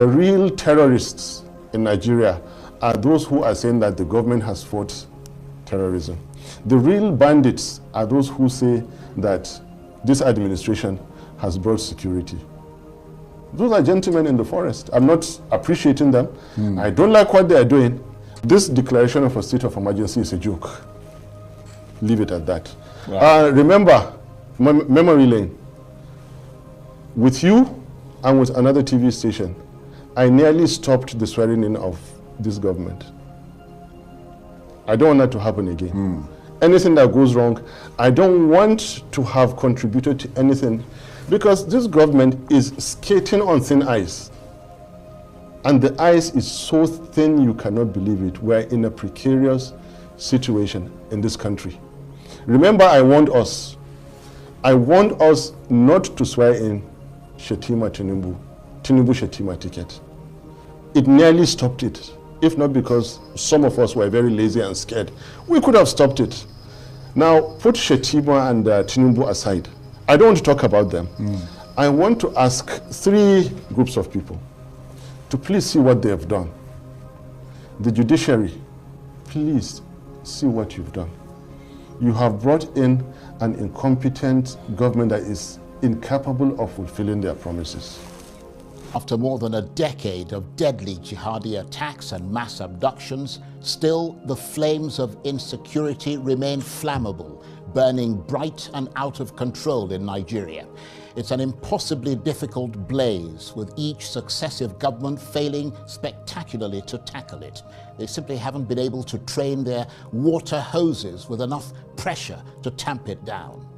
The real terrorists in Nigeria are those who are saying that the government has fought terrorism. The real bandits are those who say that this administration has brought security. Those are gentlemen in the forest. I'm not appreciating them. I don't like what they are doing. This declaration of a state of emergency is a joke. Leave it at that. Wow. Remember, memory lane. With you and with another TV station, I nearly stopped the swearing in of this government. I don't want that to happen again. Anything that goes wrong, I don't want to have contributed to anything, because this government is skating on thin ice. And the ice is so thin you cannot believe it. We're in a precarious situation in this country. Remember, I warned us not to swear in Tinubu Shetima ticket. It nearly stopped it. If not because some of us were very lazy and scared, we could have stopped it. Now, put Shetima and Tinubu aside. I don't want to talk about them. I want to ask three groups of people to please see what they have done. The judiciary, please see what you've done. You have brought in an incompetent government that is incapable of fulfilling their promises. After more than a decade of deadly jihadi attacks and mass abductions, still the flames of insecurity remain flammable, burning bright and out of control in Nigeria. It's an impossibly difficult blaze, with each successive government failing spectacularly to tackle it. They simply haven't been able to train their water hoses with enough pressure to tamp it down.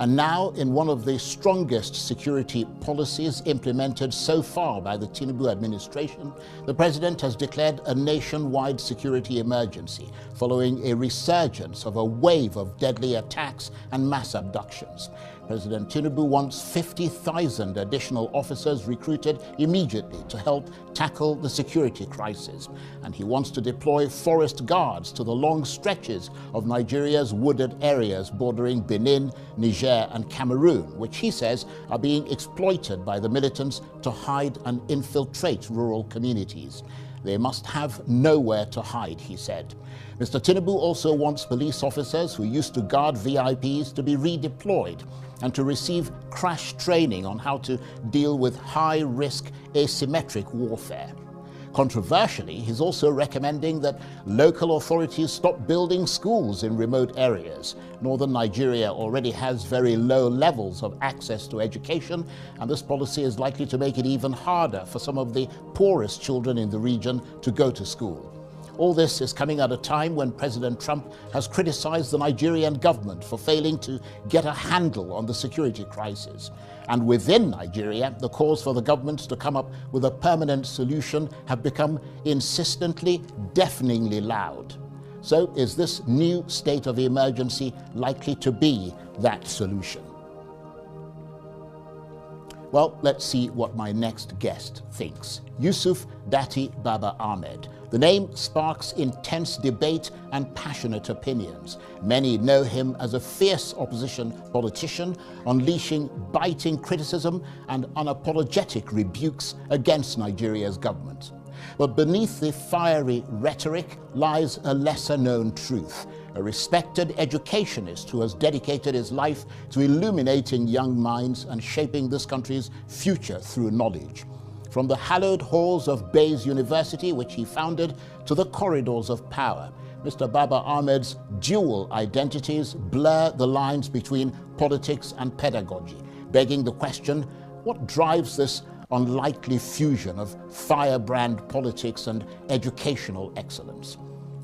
And now, in one of the strongest security policies implemented so far by the Tinubu administration, the president has declared a nationwide security emergency following a resurgence of a wave of deadly attacks and mass abductions. President Tinubu wants 50,000 additional officers recruited immediately to help tackle the security crisis. And he wants to deploy forest guards to the long stretches of Nigeria's wooded areas bordering Benin, Niger, and Cameroon, which he says are being exploited by the militants to hide and infiltrate rural communities. They must have nowhere to hide, he said. Mr. Tinubu also wants police officers who used to guard VIPs to be redeployed and to receive crash training on how to deal with high-risk asymmetric warfare. Controversially, he's also recommending that local authorities stop building schools in remote areas. Northern Nigeria already has very low levels of access to education, and this policy is likely to make it even harder for some of the poorest children in the region to go to school. All this is coming at a time when President Trump has criticized the Nigerian government for failing to get a handle on the security crisis. And within Nigeria, the calls for the government to come up with a permanent solution have become insistently, deafeningly loud. So is this new state of emergency likely to be that solution? Well, let's see what my next guest thinks. Yusuf Datti Baba Ahmed. The name sparks intense debate and passionate opinions. Many know him as a fierce opposition politician, unleashing biting criticism and unapologetic rebukes against Nigeria's government. But beneath the fiery rhetoric lies a lesser-known truth. A respected educationist who has dedicated his life to illuminating young minds and shaping this country's future through knowledge. From the hallowed halls of Baze University, which he founded, to the corridors of power, Mr. Baba Ahmed's dual identities blur the lines between politics and pedagogy, begging the question, what drives this unlikely fusion of firebrand politics and educational excellence?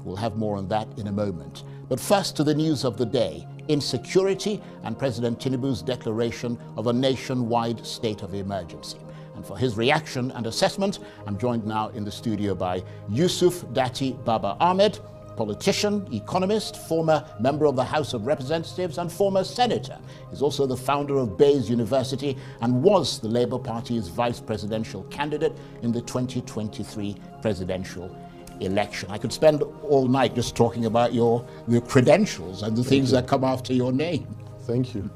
We'll have more on that in a moment. But first to the news of the day, insecurity and President Tinubu's declaration of a nationwide state of emergency. And for his reaction and assessment, I'm joined now in the studio by Yusuf Datti Baba Ahmed, politician, economist, former member of the House of Representatives and former senator. He's also the founder of Baze University and was the Labour Party's vice presidential candidate in the 2023 presidential election. I could spend all night just talking about your credentials and the things that come after your name. Thank you.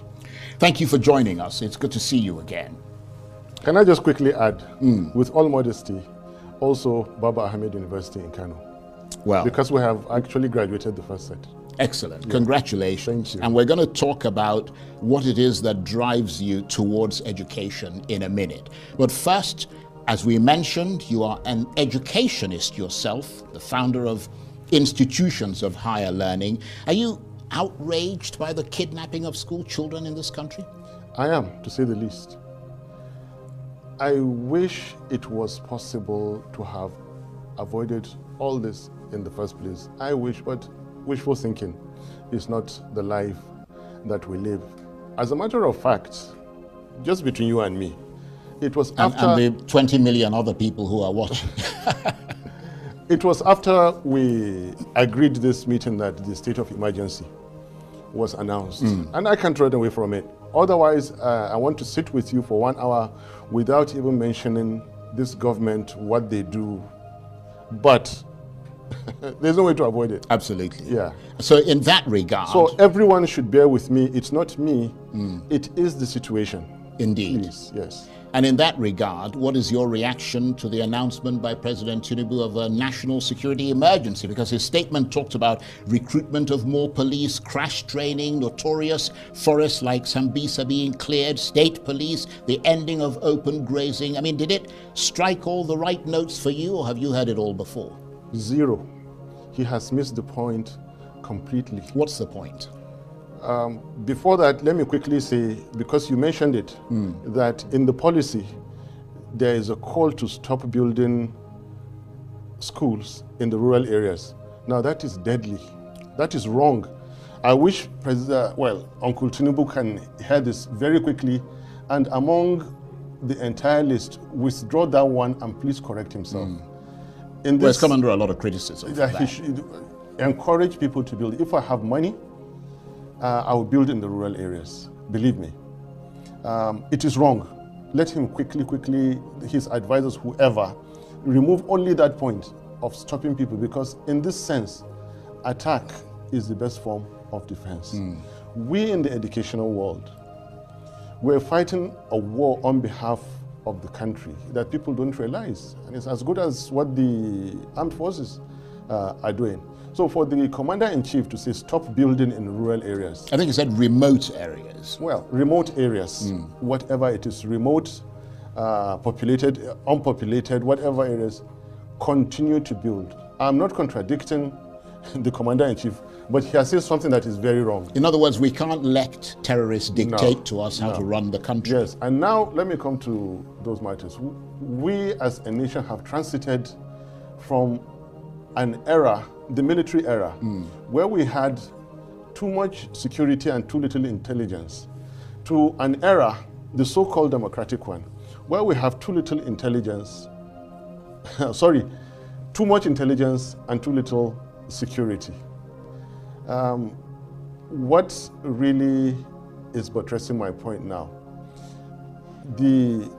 Thank you for joining us. It's good to see you again. Can I just quickly add, with all modesty, also Baba Ahmed University in Kano. Well, because we have actually graduated the first set. Excellent. Yeah. Congratulations. Thank you. And we're going to talk about what it is that drives you towards education in a minute. But first, as we mentioned, you are an educationist yourself, the founder of institutions of higher learning. Are you outraged by the kidnapping of school children in this country? I am, to say the least. I wish it was possible to have avoided all this in the first place. I wish, but wishful thinking is not the life that we live. As a matter of fact, just between you and me, it was after... And the 20 million other people who are watching. It was after we agreed this meeting that the state of emergency was announced. And I can't run away from it. Otherwise, I want to sit with you for 1 hour without even mentioning this government, what they do. But there's no way to avoid it. Absolutely. Yeah. So in that regard... So everyone should bear with me. It's not me. It is the situation. Indeed. Please, yes. And in that regard, what is your reaction to the announcement by President Tinubu of a national security emergency? Because his statement talked about recruitment of more police, crash training, notorious forests like Sambisa being cleared, state police, the ending of open grazing. I mean, did it strike all the right notes for you, or have you heard it all before? Zero. He has missed the point completely. What's the point? Before that, let me quickly say, because you mentioned it, that in the policy, there is a call to stop building schools in the rural areas. Now that is deadly. That is wrong. I wish Uncle Tinubu can hear this very quickly, and among the entire list, withdraw that one and please correct himself. It's come under a lot of criticism. He should encourage people to build. If I have money, I will build in the rural areas. Believe me. It is wrong. Let him quickly, his advisors, whoever, remove only that point of stopping people, because in this sense, attack is the best form of defense. We in the educational world, we're fighting a war on behalf of the country that people don't realize. And it's as good as what the armed forces are doing. So for the commander-in-chief to say stop building in rural areas. I think he said remote areas. Well, remote areas, whatever it is, remote, populated, unpopulated, whatever areas, continue to build. I'm not contradicting the commander-in-chief, but he has said something that is very wrong. In other words, we can't let terrorists dictate to us how to run the country. Yes, and now let me come to those matters. We as a nation have transited from an era, the military era, where we had too much security and too little intelligence, to an era, the so-called democratic one, where we have too little intelligence, too much intelligence and too little security. What really is buttressing my point now? The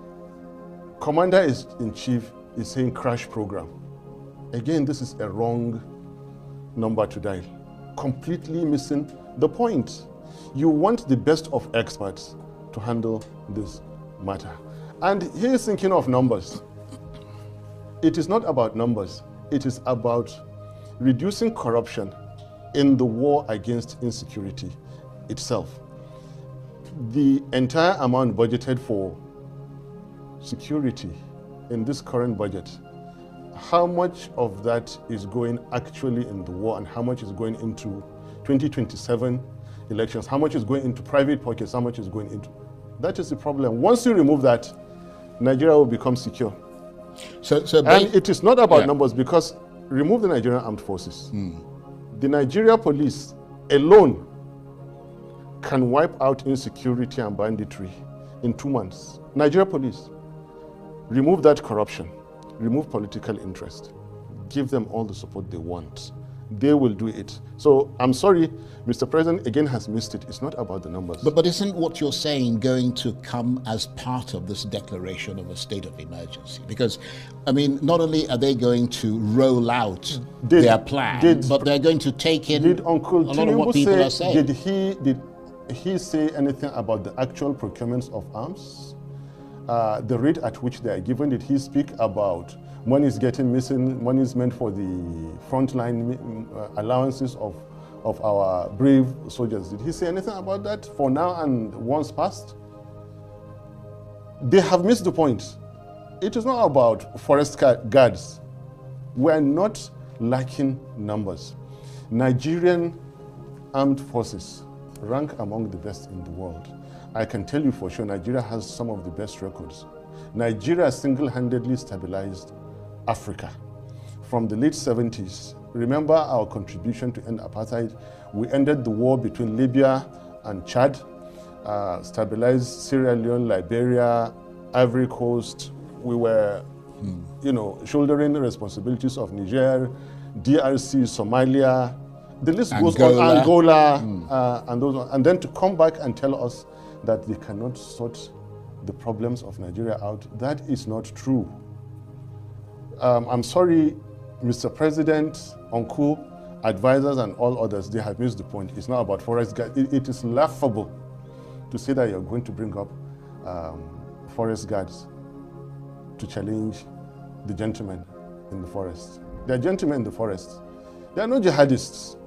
commander-in-chief is saying crash program. Again, this is a wrong number to dial. Completely missing the point. You want the best of experts to handle this matter. And he is thinking of numbers. It is not about numbers. It is about reducing corruption in the war against insecurity itself. The entire amount budgeted for security in this current budget, how much of that is going actually in the war and how much is going into 2027 elections? How much is going into private pockets? How much is going into... That is the problem. Once you remove that, Nigeria will become secure. And it is not about numbers, because remove the Nigerian armed forces. The Nigeria police alone can wipe out insecurity and banditry in 2 months. Nigeria police. Remove that corruption. Remove political interest. Give them all the support they want. They will do it. So I'm sorry, Mr. President again has missed it. It's not about the numbers. But isn't what you're saying going to come as part of this declaration of a state of emergency? Because, I mean, not only are they going to roll out their plan, but they're going to take in a lot of what people are saying. Did he say anything about the actual procurements of arms? the rate at which they are given. Did he speak about money is getting missing, money is meant for the frontline allowances of our brave soldiers? Did he say anything about that for now and once past? They have missed the point. It is not about forest guards. We are not lacking numbers. Nigerian armed forces rank among the best in the world. I can tell you for sure Nigeria has some of the best records. Nigeria single-handedly stabilized Africa from the late 70s. Remember our contribution to end apartheid. We ended the war between Libya and Chad, stabilized Sierra Leone, Liberia, Ivory Coast. We were, shouldering the responsibilities of Niger, DRC, Somalia. The list goes on, Angola, and those ones. And then to come back and tell us that they cannot sort the problems of Nigeria out, that is not true. I'm sorry, Mr. President, Uncle, advisors, and all others, they have missed the point. It's not about forest guards. It is laughable to say that you're going to bring up forest guards to challenge the gentlemen in the forest. They are gentlemen in the forest. They are not jihadists.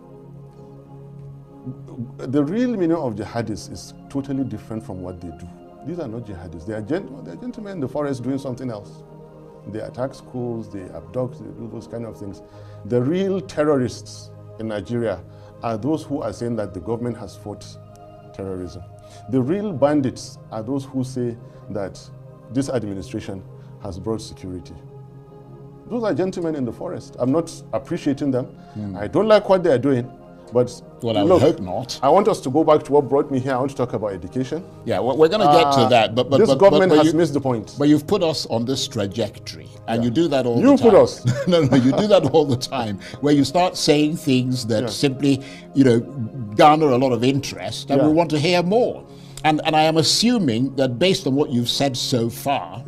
The real meaning of jihadists is totally different from what they do. These are not jihadists. They are gentlemen in the forest doing something else. They attack schools, they abduct, they do those kind of things. The real terrorists in Nigeria are those who are saying that the government has fought terrorism. The real bandits are those who say that this administration has brought security. Those are gentlemen in the forest. I'm not appreciating them. I don't like what they are doing, but well, I would hope not. I want us to go back to what brought me here. I want to talk about education. Yeah, well, we're going to get to that. But this government has missed the point. But you've put us on this trajectory, and you do that all the time. You put us. No, you do that all the time, where you start saying things that simply, garner a lot of interest, and we want to hear more. And I am assuming that based on what you've said so far,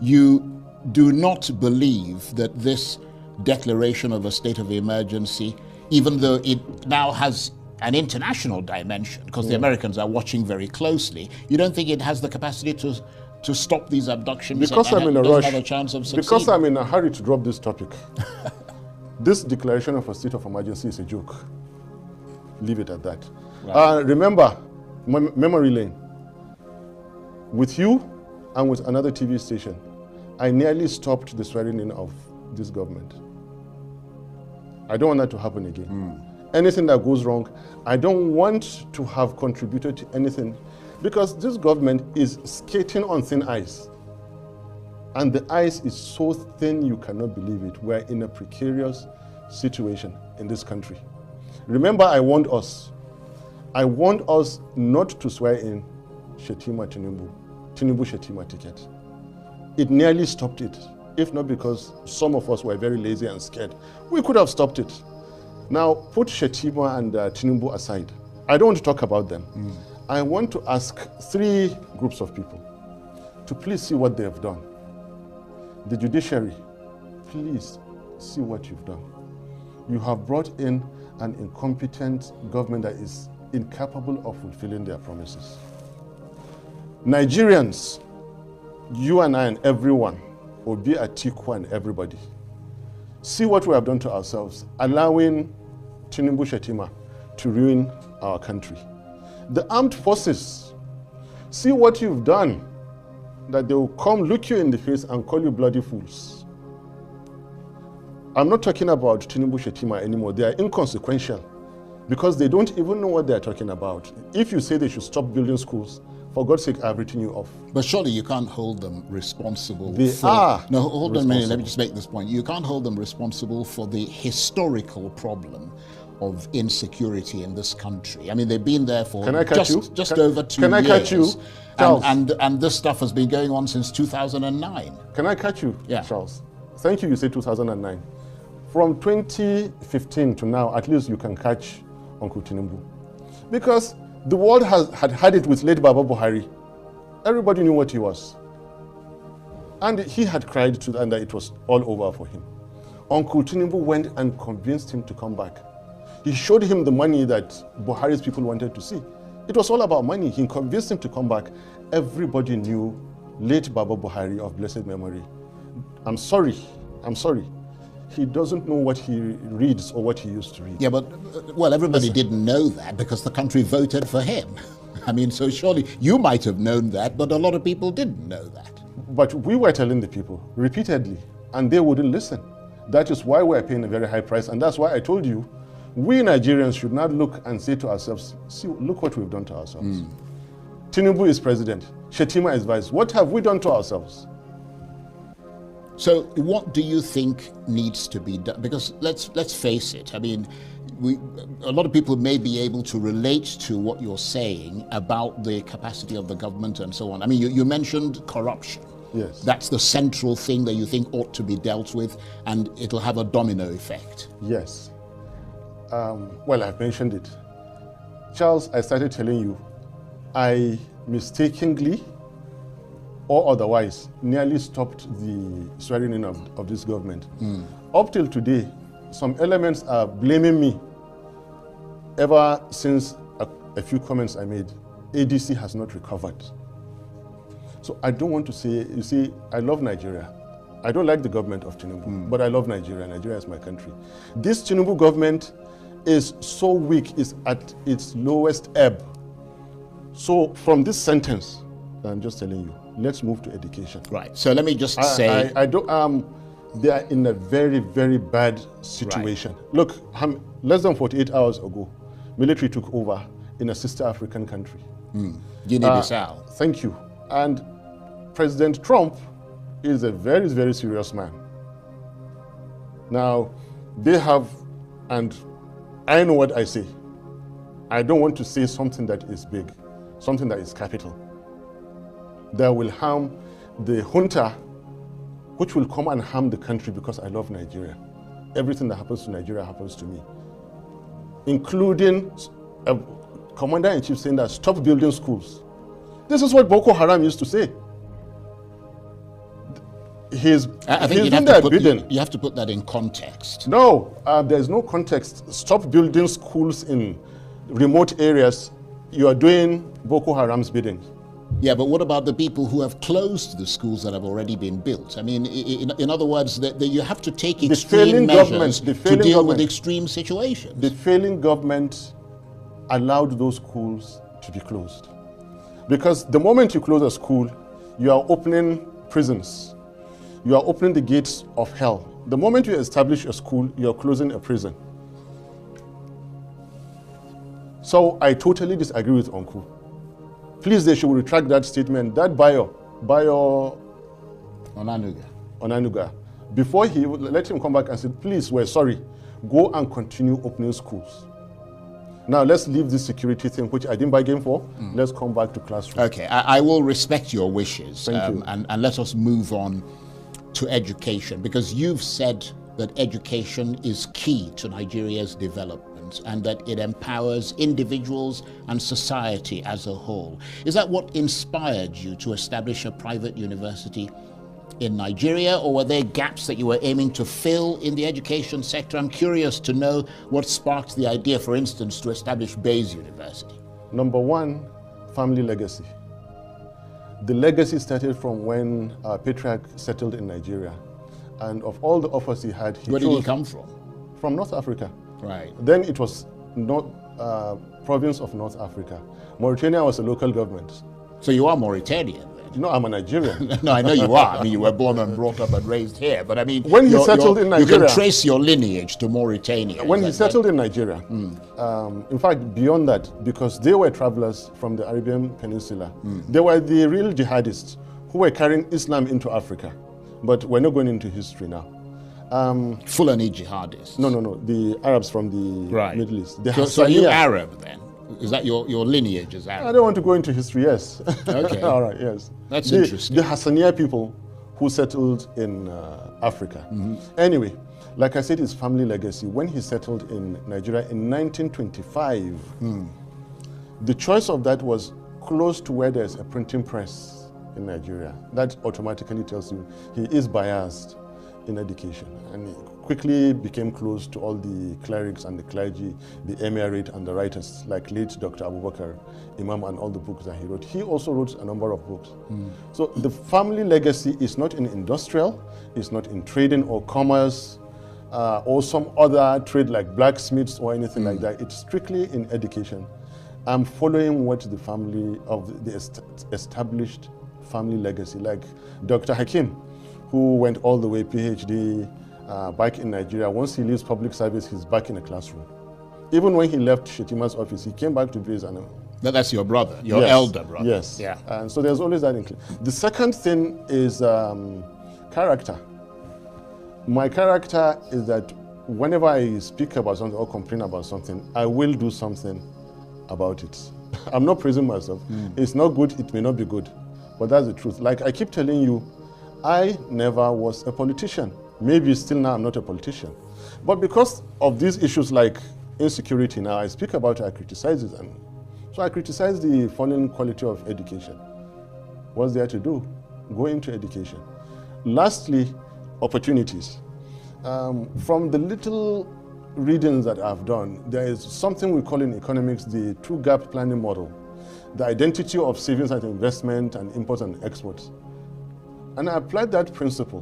you do not believe that this declaration of a state of emergency, even though it now has an international dimension, because the Americans are watching very closely, you don't think it has the capacity to stop these abductions? Because I'm in a rush. Have a chance of succeeding? Because I'm in a hurry to drop this topic. This declaration of a state of emergency is a joke. Leave it at that. Right. Remember, memory lane. With you and with another TV station, I nearly stopped the swearing in of this government. I don't want that to happen again. Anything that goes wrong, I don't want to have contributed to anything, because this government is skating on thin ice. And the ice is so thin you cannot believe it. We're in a precarious situation in this country. Remember, I warned us. I warned us not to swear in Tinubu Shetima ticket. It nearly stopped it. If not because some of us were very lazy and scared, we could have stopped it. Now, put Shetima and Tinubu aside. I don't want to talk about them. I want to ask three groups of people to please see what they have done. The judiciary, please see what you've done. You have brought in an incompetent government that is incapable of fulfilling their promises. Nigerians, you and I and everyone, Obi, Atiku and everybody, see what we have done to ourselves, allowing Tinubu Shetima to ruin our country. The armed forces, see what you've done, that they will come look you in the face and call you bloody fools. I'm not talking about Tinubu Shetima anymore. They are inconsequential because they don't even know what they're talking about. If you say they should stop building schools, for God's sake, I've written you off. But surely you can't hold them responsible. They are. No, hold on a minute. Let me just make this point. You can't hold them responsible for the historical problem of insecurity in this country. I mean, they've been there for just over 2 years. Can I catch you, Charles? And this stuff has been going on since 2009. Can I catch you, Charles? Thank you. You say 2009. From 2015 to now, at least you can catch Uncle Tinubu, because the world had it with late Baba Buhari. Everybody knew what he was. And he had cried to them that it was all over for him. Uncle Tinubu went and convinced him to come back. He showed him the money that Buhari's people wanted to see. It was all about money. He convinced him to come back. Everybody knew late Baba Buhari of blessed memory, I'm sorry, he doesn't know what he reads or what he used to read. Yeah, but, well, everybody didn't know that because the country voted for him. I mean, so surely you might have known that, but a lot of people didn't know that. But we were telling the people repeatedly, and they wouldn't listen. That is why we're paying a very high price, and that's why I told you, we Nigerians should not look and say to ourselves, see, look what we've done to ourselves. Tinubu is president, Shetima is vice. What have we done to ourselves? So what do you think needs to be done? Because let's face it, I mean, a lot of people may be able to relate to what you're saying about the capacity of the government and so on. I mean, you mentioned corruption. Yes. That's the central thing that you think ought to be dealt with, and it'll have a domino effect. Yes. Well, I've mentioned it. Charles, I started telling you, I mistakenly or otherwise nearly stopped the swearing in of this government. Up till today, some elements are blaming me. Ever since a few comments I made, ADC has not recovered. So I don't want to say, you see, I love Nigeria. I don't like the government of Tinubu, but I love Nigeria. Nigeria is my country. This Tinubu government is so weak, is at its lowest ebb. So from this sentence, I'm just telling you, let's move to education. Right. So let me just say, I don't. They are in a very, very bad situation. Right. Look, less than 48 hours ago, military took over in a sister African country. Guinea-Bissau. Thank you. And President Trump is a very, very serious man. Now, they have, and I know what I say. I don't want to say something that is big, something that is capital, that will harm the junta, which will come and harm the country because I love Nigeria. Everything that happens to Nigeria happens to me, including a commander-in-chief saying that stop building schools. This is what Boko Haram used to say. I think you have to put that in context. No, there's no context. Stop building schools in remote areas. You are doing Boko Haram's bidding. Yeah, but what about the people who have closed the schools that have already been built? I mean, in other words, you have to take extreme measures to deal with extreme situations. The failing government allowed those schools to be closed. Because the moment you close a school, you are opening prisons. You are opening the gates of hell. The moment you establish a school, you are closing a prison. So I totally disagree with Uncle. Please, they should retract that statement. That Bayo Onanuga, before he would let him come back and say, please, we're sorry, go and continue opening schools. Now let's leave this security thing, which I didn't bargain for. Let's come back to classroom. Okay, I will respect your wishes. Thank you. And let us move on to education, because you've said that education is key to Nigeria's development and that it empowers individuals and society as a whole. Is that what inspired you to establish a private university in Nigeria, or were there gaps that you were aiming to fill in the education sector? I'm curious to know what sparked the idea, for instance, to establish Baze University. Number one, family legacy. The legacy started from when our patriarch settled in Nigeria. And of all the offers he had, Where did he come from? From North Africa. Right. Then it was province of North Africa. Mauritania was a local government. So you are Mauritanian then? No, I'm a Nigerian. No, I know you are. I mean, you were born and brought up and raised here. But I mean, when he settled in Nigeria, you can trace your lineage to Mauritania. When he settled in Nigeria, in fact, beyond that, because they were travelers from the Arabian Peninsula, they were the real jihadists who were carrying Islam into Africa. But we're not going into history now. Fulani jihadists? No. The Arabs from the Middle East. So are you Arab then? Is that your lineage is Arab? I don't want to go into history, yes. Okay. All right, yes. That's interesting. The Hassaniya people who settled in Africa. Anyway, like I said, it's family legacy. When he settled in Nigeria in 1925, the choice of that was close to where there's a printing press in Nigeria. That automatically tells you he is biased in education, and he quickly became close to all the clerics and the clergy, the emirate and the writers like late Dr. Abubakar Imam and all the books that he wrote. He also wrote a number of books. So the family legacy is not in industrial, it's not in trading or commerce or some other trade like blacksmiths or anything like that. It's strictly in education. I'm following what the family of the established family legacy, like Dr. Hakim, who went all the way PhD back in Nigeria. Once he leaves public service, he's back in a classroom. Even when he left Shetima's office, he came back to Baze. That's your brother, your elder brother. Yes. Yeah. And so there's always that inclusion. The second thing is character. My character is that whenever I speak about something or complain about something, I will do something about it. I'm not praising myself. It's not good, it may not be good, but that's the truth. Like I keep telling you, I never was a politician. Maybe still now I'm not a politician. But because of these issues like insecurity now, I speak about it, I criticize it. And so I criticize the falling quality of education. What's there to do? Go into education. Lastly, opportunities. From the little readings that I've done, there is something we call in economics the two-gap planning model, the identity of savings and investment and imports and exports. And I applied that principle.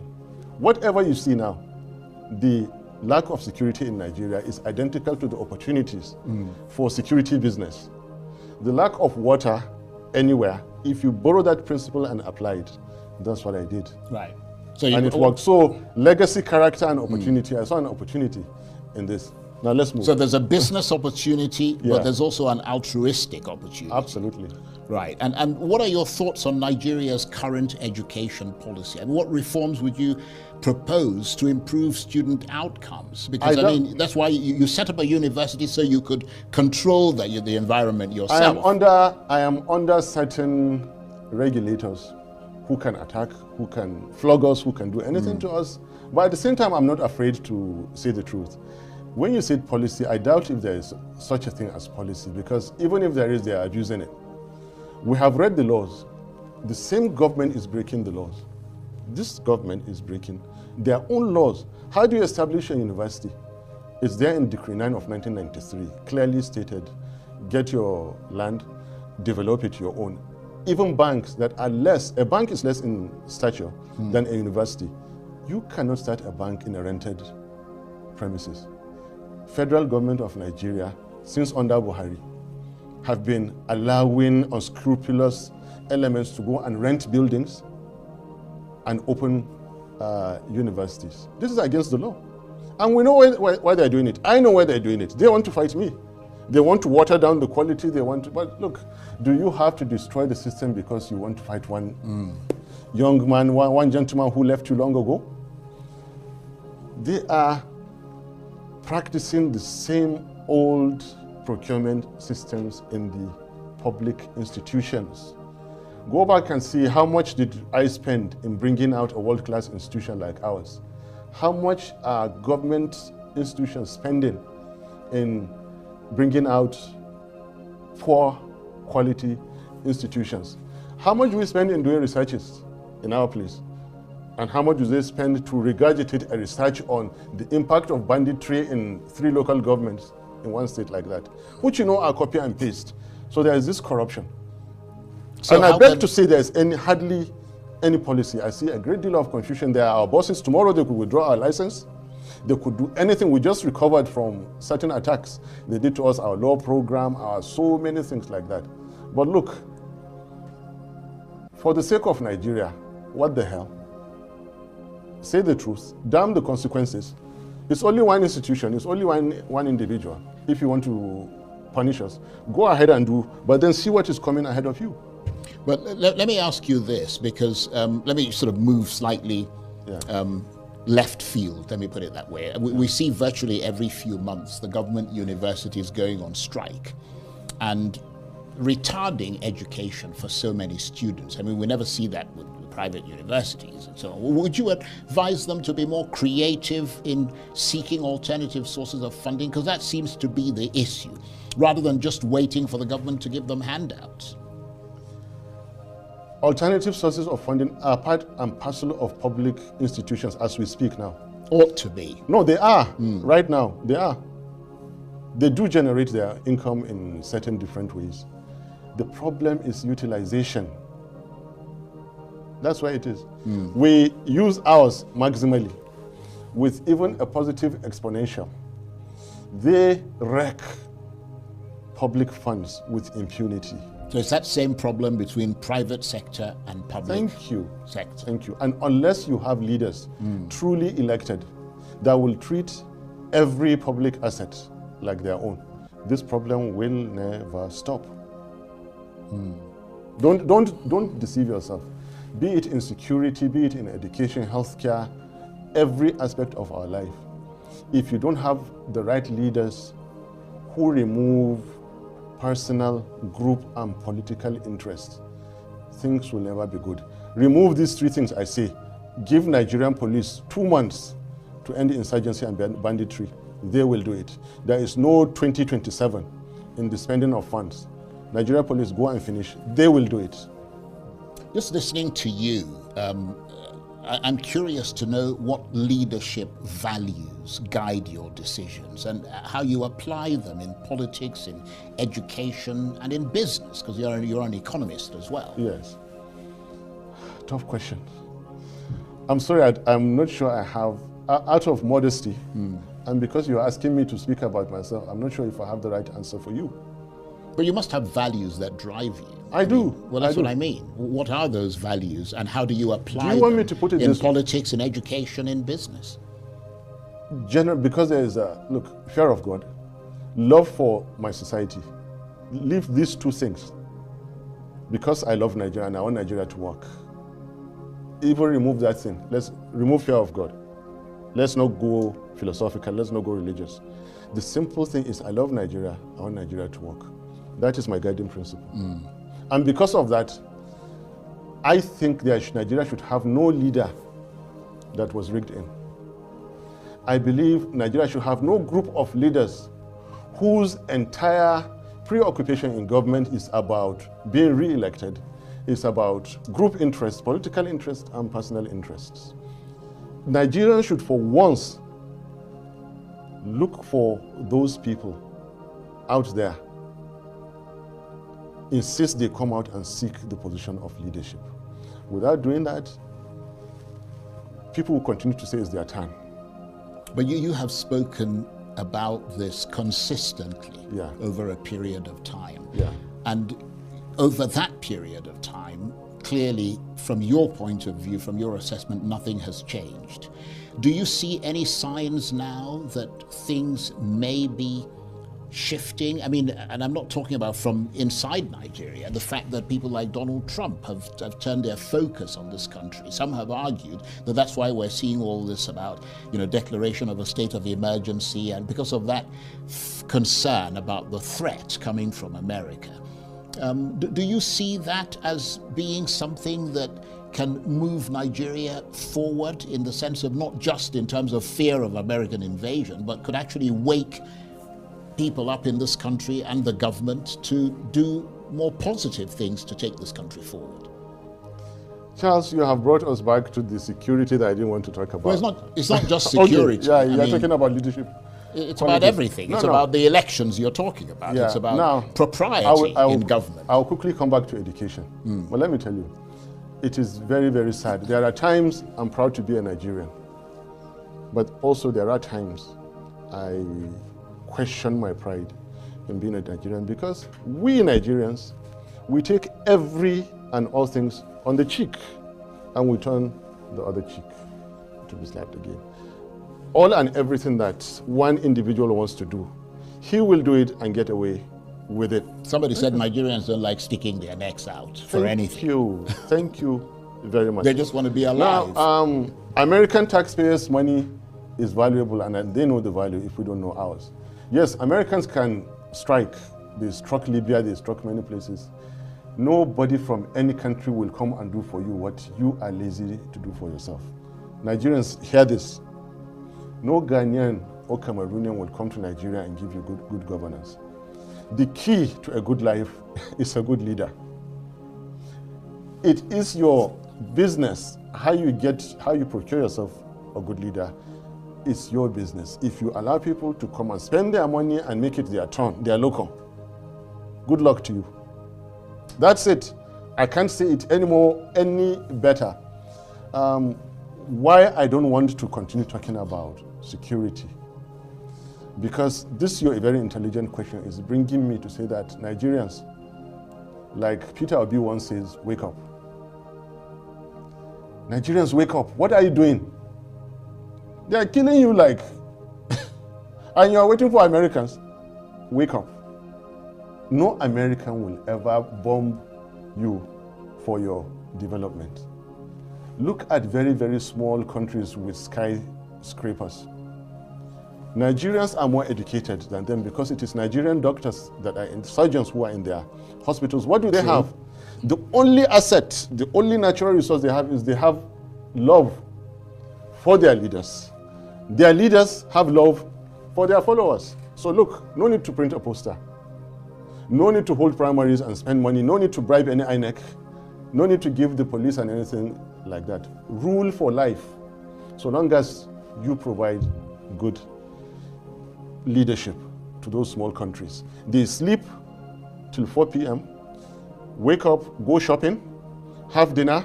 Whatever you see now, the lack of security in Nigeria is identical to the opportunities for security business. The lack of water anywhere, if you borrow that principle and apply it, that's what I did. Right. And it worked. So legacy, character, and opportunity. I saw an opportunity in this. Now let's move. So there's a business opportunity, but there's also an altruistic opportunity. Absolutely. Right. And what are your thoughts on Nigeria's current education policy? And what reforms would you propose to improve student outcomes? Because I mean, that's why you set up a university so you could control the environment yourself. I am under certain regulators who can attack, who can flog us, who can do anything to us. But at the same time, I'm not afraid to say the truth. When you say policy, I doubt if there is such a thing as policy, because even if there is, they are abusing it. We have read the laws. The same government is breaking the laws. This government is breaking their own laws. How do you establish a university? It's there in Decree 9 of 1993, clearly stated, get your land, develop it your own. Even banks that are less, a bank is less in stature than a university. You cannot start a bank in a rented premises. Federal government of Nigeria, since under Buhari, have been allowing unscrupulous elements to go and rent buildings and open universities. This is against the law. And we know why they're doing it. I know why they're doing it. They want to fight me. They want to water down the quality. They want to, but look, do you have to destroy the system because you want to fight one young man, one gentleman who left you long ago? They are practicing the same old procurement systems in the public institutions. Go back and see how much did I spend in bringing out a world-class institution like ours. How much are government institutions spending in bringing out poor quality institutions? How much do we spend in doing researches in our place? And how much do they spend to regurgitate a research on the impact of banditry in 3 local governments in one state like that, which you know are copy and paste. So there is this corruption. So and I beg to say there's hardly any policy. I see a great deal of confusion. There are our bosses. Tomorrow they could withdraw our license. They could do anything. We just recovered from certain attacks they did to us, our law program, our so many things like that. But look, for the sake of Nigeria, what the hell? Say the truth, damn the consequences. It's only one institution, it's only one individual. If you want to punish us, go ahead and do, but then see what is coming ahead of you. But let me ask you this, because let me sort of move slightly left field, let me put it that way. We see virtually every few months the government universities going on strike and retarding education for so many students. I mean, we never see that with private universities and so on. Would you advise them to be more creative in seeking alternative sources of funding? Because that seems to be the issue, rather than just waiting for the government to give them handouts. Alternative sources of funding are part and parcel of public institutions as we speak now. Ought to be. No, they are. Right now, they are. They do generate their income in certain different ways. The problem is utilization. That's why it is. We use ours maximally with even a positive exponential. They wreck public funds with impunity. So it's that same problem between private sector and public sector. Thank you. And unless you have leaders truly elected that will treat every public asset like their own, this problem will never stop. Don't deceive yourself. Be it in security, be it in education, healthcare, every aspect of our life. If you don't have the right leaders who remove personal, group, and political interests, things will never be good. Remove these three things, I say. Give Nigerian police 2 months to end insurgency and banditry. They will do it. There is no 2027 in the spending of funds. Nigerian police, go and finish. They will do it. Just listening to you, I'm curious to know what leadership values guide your decisions and how you apply them in politics, in education, and in business, because you're an economist as well. Yes. Tough question. I'm sorry, I'm not sure I have, out of modesty, and because you're asking me to speak about myself, I'm not sure if I have the right answer for you. But you must have values that drive you. I do. Well, that's what I mean. What are those values and how do you apply them me to put it in politics, in education, in business? Because there is fear of God, love for my society. Leave these two things. Because I love Nigeria and I want Nigeria to work. Even remove that thing. Let's remove fear of God. Let's not go philosophical, let's not go religious. The simple thing is I love Nigeria, I want Nigeria to work. That is my guiding principle. And because of that, I think Nigeria should have no leader that was rigged in. I believe Nigeria should have no group of leaders whose entire preoccupation in government is about being re-elected, is about group interests, political interests, and personal interests. Nigerians should for once look for those people out there, insist they come out and seek the position of leadership. Without doing that, people will continue to say it's their time. But you have spoken about this consistently over a period of time. And over that period of time, clearly, from your point of view, from your assessment, nothing has changed. Do you see any signs now that things may be shifting? I mean, and I'm not talking about from inside Nigeria, the fact that people like Donald Trump have turned their focus on this country. Some have argued that that's why we're seeing all this about, declaration of a state of emergency, and because of that concern about the threat coming from America. Do you see that as being something that can move Nigeria forward in the sense of not just in terms of fear of American invasion, but could actually wake people up in this country and the government to do more positive things to take this country forward? Charles, you have brought us back to the security that I didn't want to talk about. Well, it's not just security. Okay. You're talking about leadership. It's about everything. It's about the elections you're talking about. It's about propriety in government. I'll quickly come back to education. But let me tell you, it is very, very sad. There are times I'm proud to be a Nigerian, but also there are times I question my pride in being a Nigerian, because we Nigerians, we take every and all things on the cheek and we turn the other cheek to be slapped again. All and everything that one individual wants to do, he will do it and get away with it. Somebody said Nigerians don't like sticking their necks out for anything. Thank you very much. They just want to be alive. Now, American taxpayers' money is valuable, and they know the value if we don't know ours. Yes, Americans can strike. They struck Libya, they struck many places. Nobody from any country will come and do for you what you are lazy to do for yourself. Nigerians, hear this. No Ghanaian or Cameroonian will come to Nigeria and give you good governance. The key to a good life is a good leader. it is your business. How you procure yourself a good leader is your business. If you allow people to come and spend their money and make it their turn, their local, good luck to you. That's it. I can't say it any better. Why I don't want to continue talking about security, because this your very intelligent question is bringing me to say that Nigerians, like Peter Obi once says, wake up. Nigerians, wake up. What are you doing? They are killing you like, and you are waiting for Americans. Wake up. No American will ever bomb you for your development. Look at very, very small countries with skyscrapers. Nigerians are more educated than them because it is Nigerian doctors that are surgeons who are in their hospitals. What do they have? The only asset, the only natural resource they have is they have love for their leaders. Their leaders have love for their followers. So look, no need to print a poster. No need to hold primaries and spend money. No need to bribe any INEC. No need to give the police and anything like that. Rule for life, so long as you provide good leadership to those small countries. They sleep till 4 p.m., wake up, go shopping, have dinner,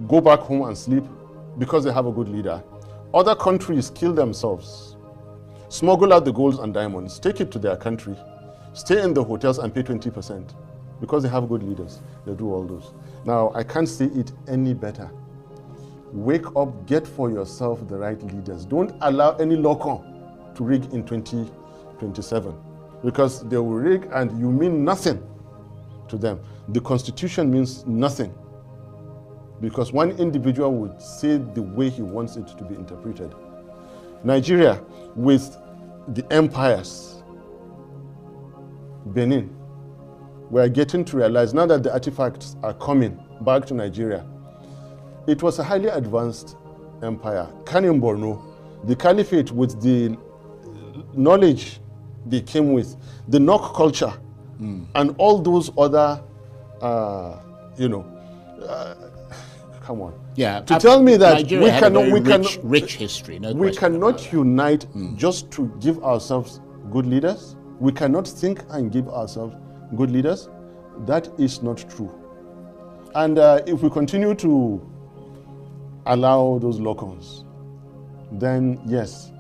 go back home and sleep because they have a good leader. Other countries kill themselves, smuggle out the golds and diamonds, take it to their country, stay in the hotels and pay 20% because they have good leaders. They do all those. Now, I can't say it any better. Wake up, get for yourself the right leaders. Don't allow any local to rig in 2027 because they will rig and you mean nothing to them. The Constitution means nothing because one individual would say the way he wants it to be interpreted. Nigeria, with the empires, Benin, we are getting to realize now that the artifacts are coming back to Nigeria. It was a highly advanced empire. Kanem Borno, the caliphate with the knowledge they came with, the Nok culture, and all those other, come on. Yeah, to tell me that Nigeria rich history. No we cannot unite just to give ourselves good leaders. We cannot think and give ourselves good leaders. That is not true. And if we continue to allow those locals, then yes,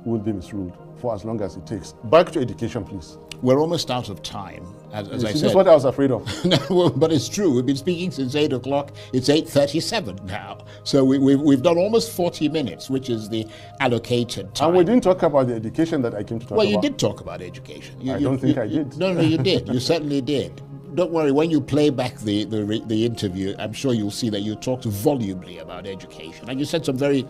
we'll be misruled for as long as it takes. Back to education, please. We're almost out of time, as I said. That's what I was afraid of. No, but it's true. We've been speaking since 8 o'clock. It's 8:37 now. So we've done almost 40 minutes, which is the allocated time. And we didn't talk about the education that I came to talk about. Well, you did talk about education. I don't think I did. No, you did. You certainly did. Don't worry, when you play back the interview, I'm sure you'll see that you talked volubly about education. And you said some very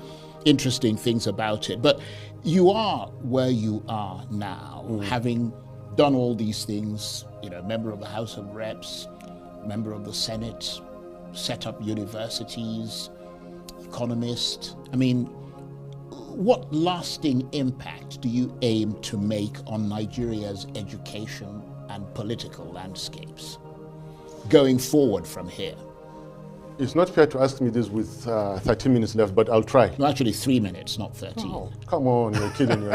interesting things about it. But you are where you are now, having done all these things, member of the House of Reps, member of the Senate, set up universities, economist. I mean, what lasting impact do you aim to make on Nigeria's education and political landscapes going forward from here? It's not fair to ask me this with 30 minutes left, but I'll try. No, actually 3 minutes, not 13. Oh, come on, you're kidding.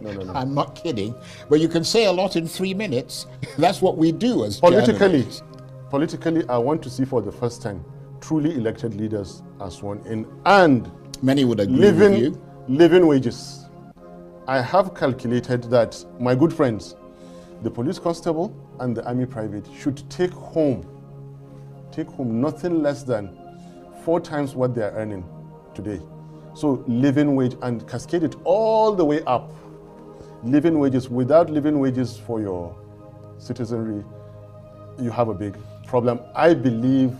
No. I'm not kidding, but you can say a lot in 3 minutes. That's what we do as journalists. Politically, I want to see for the first time truly elected leaders are sworn in, and many would agree with you. Living wages. I have calculated that my good friends, the police constable and the army private, should take home nothing less than 4 times what they are earning today. So living wage, and cascade it all the way up. Living wages. Without living wages for your citizenry, you have a big problem. I believe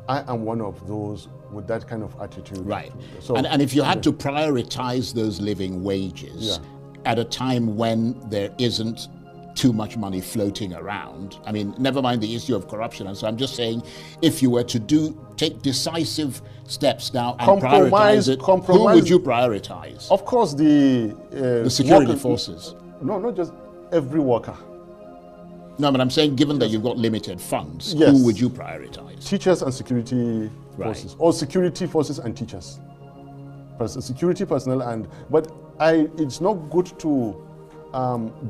I am one of those with that kind of attitude. Right. So, and if you had to prioritize those living wages at a time when there isn't too much money floating around, I mean, never mind the issue of corruption, and so I'm just saying, if you were to take decisive steps now and prioritize it, who would you prioritize? Of course, the security forces. No, not just every worker. No, but I'm saying, given that you've got limited funds, Yes. who would you prioritize? Teachers and security forces, or security forces and teachers. Security personnel, but it's not good to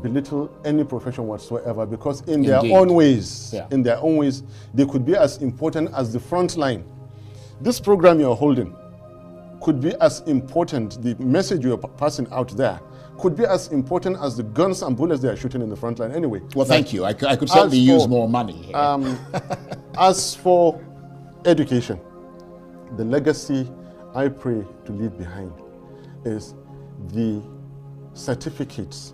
belittle any profession whatsoever, because in their own ways, they could be as important as the front line. This program you're holding could be as important, the message you're passing out there could be as important as the guns and bullets they are shooting in the front line anyway. Well, thank you. I could certainly use more money here. As for education, the legacy I pray to leave behind is the certificates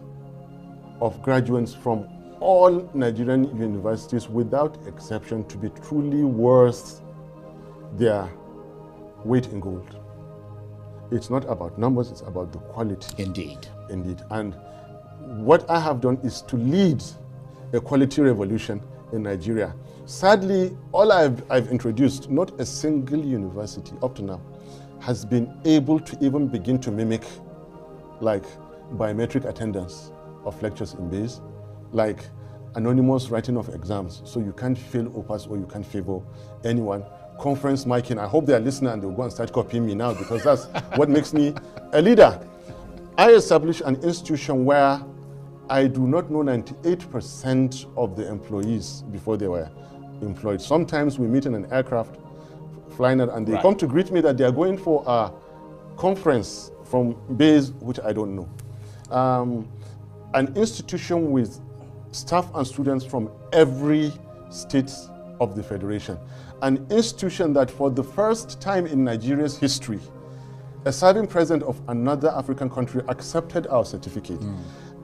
of graduates from all Nigerian universities without exception to be truly worth their weight in gold. It's not about numbers, it's about the quality. Indeed. Indeed. And what I have done is to lead a quality revolution in Nigeria. Sadly, all I've introduced, not a single university up to now has been able to even begin to mimic like biometric attendance of lectures in Baze, like anonymous writing of exams, so you can't fail OPAS or you can't favor anyone. Conference miking, I hope they are listening and they'll go and start copying me now, because that's what makes me a leader. I established an institution where I do not know 98% of the employees before they were employed. Sometimes we meet in an aircraft flying out and they come to greet me that they are going for a conference from Baze, which I don't know. An institution with staff and students from every state of the Federation. An institution that for the first time in Nigeria's history, a serving president of another African country accepted our certificate.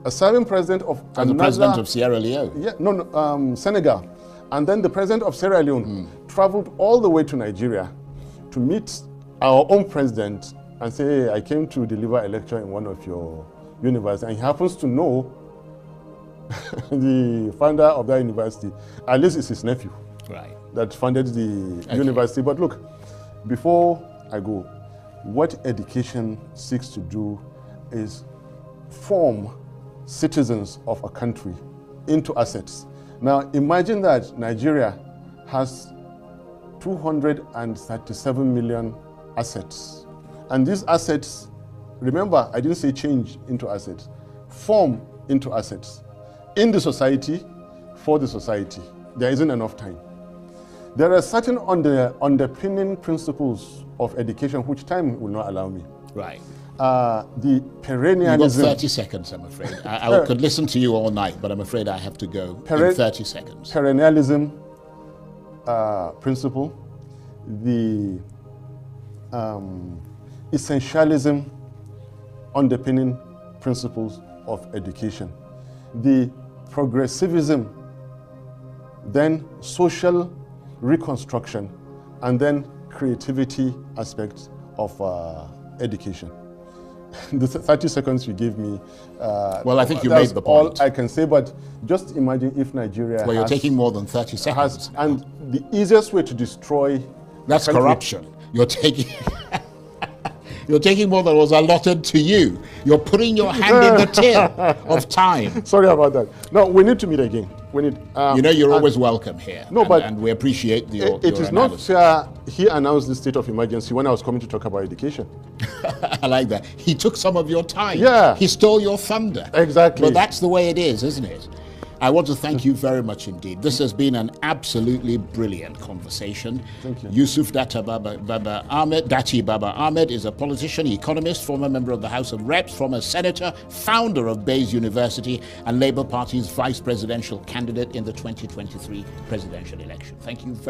A serving president of the president of Sierra Leone. Yeah, Senegal. And then the president of Sierra Leone traveled all the way to Nigeria to meet our own president and say, hey, I came to deliver a lecture in one of your universities. And he happens to know the founder of that university. At least it's his nephew that funded the university. But look, before I go, what education seeks to do is form citizens of a country into assets. Now imagine that Nigeria has 237 million assets. And these assets, remember, I didn't say change into assets, form into assets. In the society, for the society. There isn't enough time. There are certain underpinning principles of education which time will not allow me. Right. The perennialism. You've got 30 seconds, I'm afraid. I could listen to you all night, but I'm afraid I have to go in 30 seconds. Perennialism principle, the essentialism underpinning principles of education, the progressivism, then social reconstruction, and then creativity aspects of education. The 30 seconds you gave me. Well, I think you made the point. All I can say, but just imagine if Nigeria Well, you're taking more than 30 seconds. And the easiest way to destroy... That's corruption. You're taking... You're taking more than was allotted to you. You're putting your hand in the till of time. Sorry about that. No, we need to meet again. We need. You know, you're always welcome here. No, and we appreciate your It is analysis. not fair. He announced the state of emergency when I was coming to talk about education. I like that. He took some of your time. Yeah. He stole your thunder. Exactly. But that's the way it is, isn't it? I want to thank you very much indeed. This has been an absolutely brilliant conversation. Thank you. Yusuf Datti Baba Ahmed is a politician, economist, former member of the House of Reps, former senator, founder of Baze University, and Labour Party's vice presidential candidate in the 2023 presidential election. Thank you very much.